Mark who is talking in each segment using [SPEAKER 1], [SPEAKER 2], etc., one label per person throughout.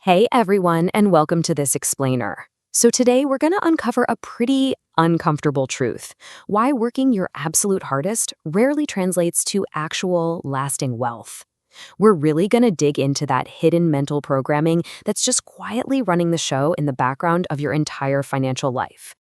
[SPEAKER 1] Hey everyone, and welcome to this explainer. So today we're going to uncover a pretty uncomfortable truth: why working your absolute hardest rarely translates to actual lasting wealth. We're really going to dig into that hidden mental programming that's just quietly running the show in the background of your entire financial life.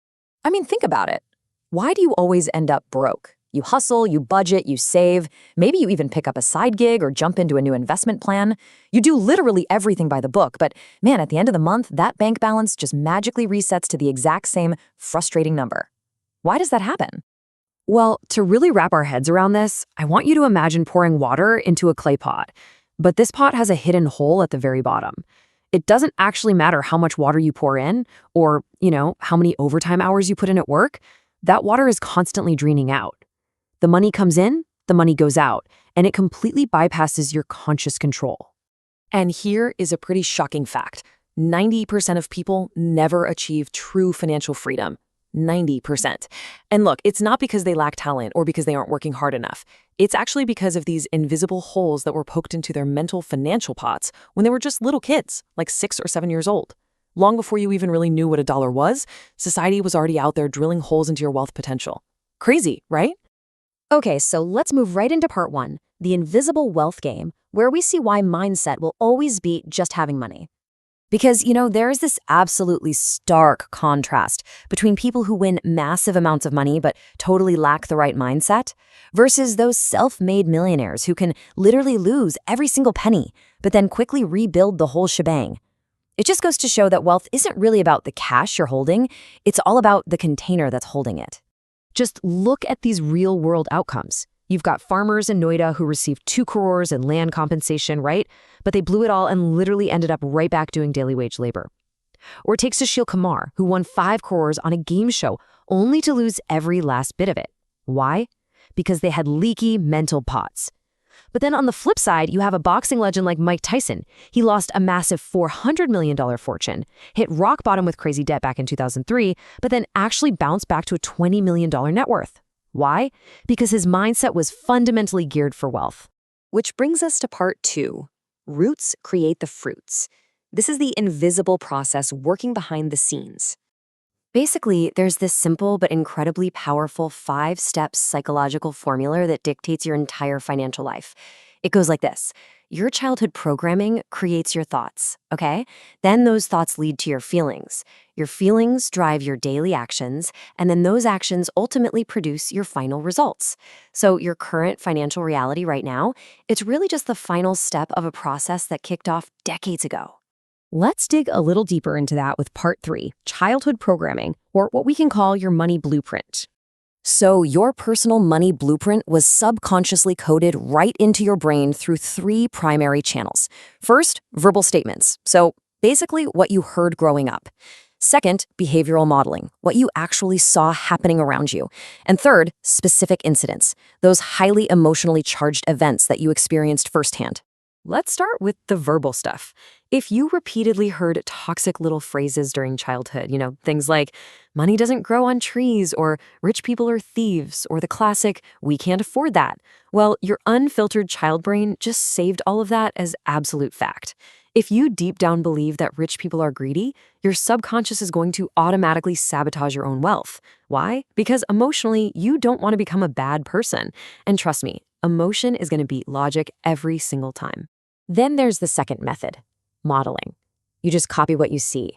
[SPEAKER 2] Think about it. Why do you always end up broke? You hustle, you budget, you save. Maybe you even pick up a side gig or jump into a new investment plan. You do literally everything by the book, but man, at the end of the month, that bank balance just magically resets to the exact same frustrating number. Why does that happen?
[SPEAKER 1] Well, to really wrap our heads around this, I want you to imagine pouring water into a clay pot. But this pot has a hidden hole at the very bottom. It doesn't actually matter how much water you pour in or, how many overtime hours you put in at work. That water is constantly draining out. The money comes in, the money goes out, and it completely bypasses your conscious control.
[SPEAKER 2] And here is a pretty shocking fact. 90% of people never achieve true financial freedom. 90%. And look, it's not because they lack talent or because they aren't working hard enough. It's actually because of these invisible holes that were poked into their mental financial pots when they were just little kids, like 6 or 7 years old. Long before you even really knew what a dollar was, society was already out there drilling holes into your wealth potential. Crazy, right?
[SPEAKER 3] Okay, so let's move right into part one, the invisible wealth game, where we see why mindset will always beat just having money. Because, there is this absolutely stark contrast between people who win massive amounts of money but totally lack the right mindset versus those self-made millionaires who can literally lose every single penny but then quickly rebuild the whole shebang. It just goes to show that wealth isn't really about the cash you're holding, it's all about the container that's holding it. Just look at these real-world outcomes. You've got farmers in Noida who received 2 crores in land compensation, right? But they blew it all and literally ended up right back doing daily wage labor. Or take Sushil Kumar, who won 5 crores on a game show, only to lose every last bit of it. Why? Because they had leaky mental pots. But then on the flip side, you have a boxing legend like Mike Tyson. He lost a massive $400 million fortune, hit rock bottom with crazy debt back in 2003, but then actually bounced back to a $20 million net worth. Why? Because his mindset was fundamentally geared for wealth.
[SPEAKER 1] Which brings us to part 2. Roots create the fruits. This is the invisible process working behind the scenes. Basically, there's this simple but incredibly powerful 5-step psychological formula that dictates your entire financial life. It goes like this. Your childhood programming creates your thoughts, okay? Then those thoughts lead to your feelings. Your feelings drive your daily actions, and then those actions ultimately produce your final results. So your current financial reality right now, it's really just the final step of a process that kicked off decades ago. Let's dig a little deeper into that with part 3, childhood programming, or what we can call your money blueprint. So your personal money blueprint was subconsciously coded right into your brain through 3 primary channels. First, verbal statements. So basically what you heard growing up. Second, behavioral modeling, what you actually saw happening around you. And third, specific incidents, those highly emotionally charged events that you experienced firsthand. Let's start with the verbal stuff. If you repeatedly heard toxic little phrases during childhood, things like, money doesn't grow on trees, or rich people are thieves, or the classic, we can't afford that, well, your unfiltered child brain just saved all of that as absolute fact. If you deep down believe that rich people are greedy, your subconscious is going to automatically sabotage your own wealth. Why? Because emotionally, you don't want to become a bad person. And trust me, emotion is going to beat logic every single time. Then there's the second method, modeling. You just copy what you see.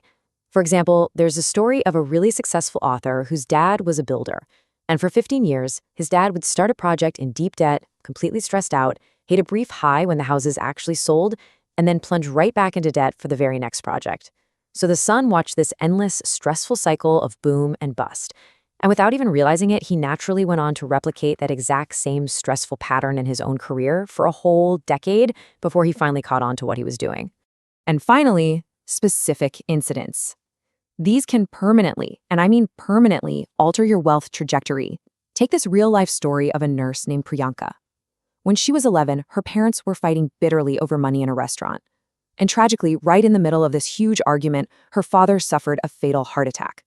[SPEAKER 1] For example, there's a story of a really successful author whose dad was a builder. And for 15 years, his dad would start a project in deep debt, completely stressed out, hit a brief high when the houses actually sold, and then plunge right back into debt for the very next project. So the son watched this endless, stressful cycle of boom and bust. And without even realizing it, he naturally went on to replicate that exact same stressful pattern in his own career for a whole decade before he finally caught on to what he was doing. And finally, specific incidents. These can permanently, and I mean permanently, alter your wealth trajectory. Take this real-life story of a nurse named Priyanka. When she was 11, her parents were fighting bitterly over money in a restaurant. And tragically, right in the middle of this huge argument, her father suffered a fatal heart attack.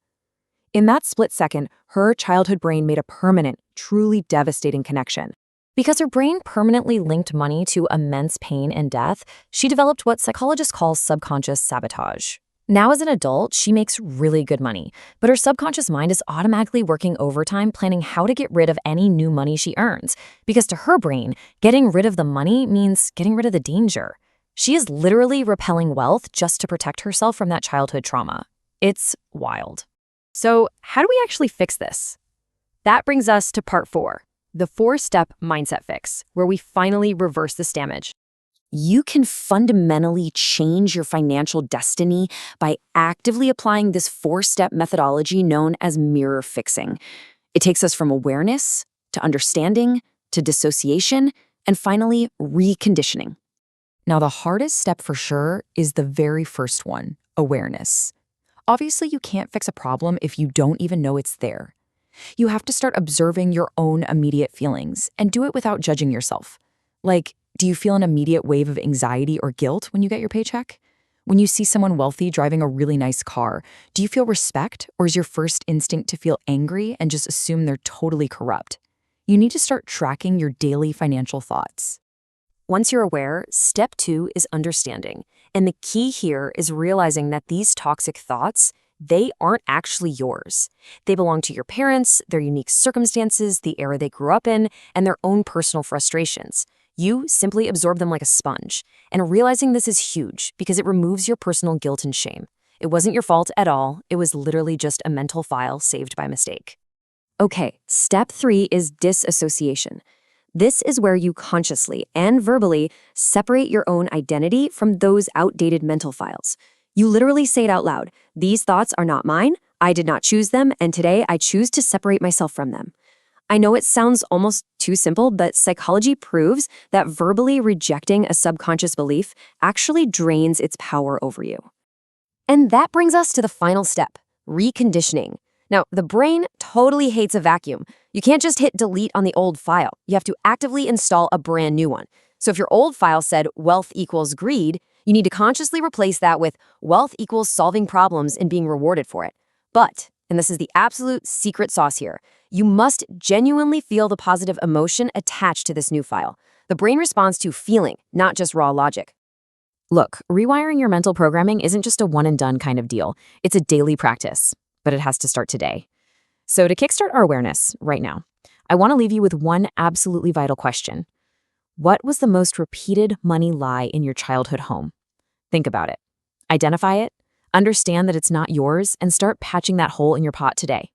[SPEAKER 1] In that split second, her childhood brain made a permanent, truly devastating connection.
[SPEAKER 3] Because her brain permanently linked money to immense pain and death, she developed what psychologists call subconscious sabotage. Now, as an adult, she makes really good money, but her subconscious mind is automatically working overtime planning how to get rid of any new money she earns, because to her brain, getting rid of the money means getting rid of the danger. She is literally repelling wealth just to protect herself from that childhood trauma. It's wild. So, how do we actually fix this? That brings us to part 4, the 4-step mindset fix, where we finally reverse this damage.
[SPEAKER 1] You can fundamentally change your financial destiny by actively applying this 4-step methodology known as mirror fixing. It takes us from awareness to understanding to dissociation and finally reconditioning.
[SPEAKER 2] Now, the hardest step for sure is the very first one, awareness. Obviously, you can't fix a problem if you don't even know it's there. You have to start observing your own immediate feelings and do it without judging yourself. Like, do you feel an immediate wave of anxiety or guilt when you get your paycheck? When you see someone wealthy driving a really nice car, do you feel respect, or is your first instinct to feel angry and just assume they're totally corrupt? You need to start tracking your daily financial thoughts.
[SPEAKER 1] Once you're aware, step 2 is understanding. And the key here is realizing that these toxic thoughts, they aren't actually yours. They belong to your parents, their unique circumstances, the era they grew up in, and their own personal frustrations. You simply absorb them like a sponge. And realizing this is huge because it removes your personal guilt and shame. It wasn't your fault at all. It was literally just a mental file saved by mistake. Okay, step 3 is disassociation. This is where you consciously and verbally separate your own identity from those outdated mental files. You literally say it out loud. These thoughts are not mine. I did not choose them, and today I choose to separate myself from them. I know it sounds almost too simple, but psychology proves that verbally rejecting a subconscious belief actually drains its power over you. And that brings us to the final step, reconditioning. Now, the brain totally hates a vacuum. You can't just hit delete on the old file. You have to actively install a brand new one. So if your old file said wealth equals greed, you need to consciously replace that with wealth equals solving problems and being rewarded for it. But, and this is the absolute secret sauce here, you must genuinely feel the positive emotion attached to this new file. The brain responds to feeling, not just raw logic.
[SPEAKER 2] Look, rewiring your mental programming isn't just a one-and-done kind of deal. It's a daily practice, but it has to start today. So to kickstart our awareness right now, I want to leave you with one absolutely vital question. What was the most repeated money lie in your childhood home? Think about it. Identify it, understand that it's not yours, and start patching that hole in your pot today.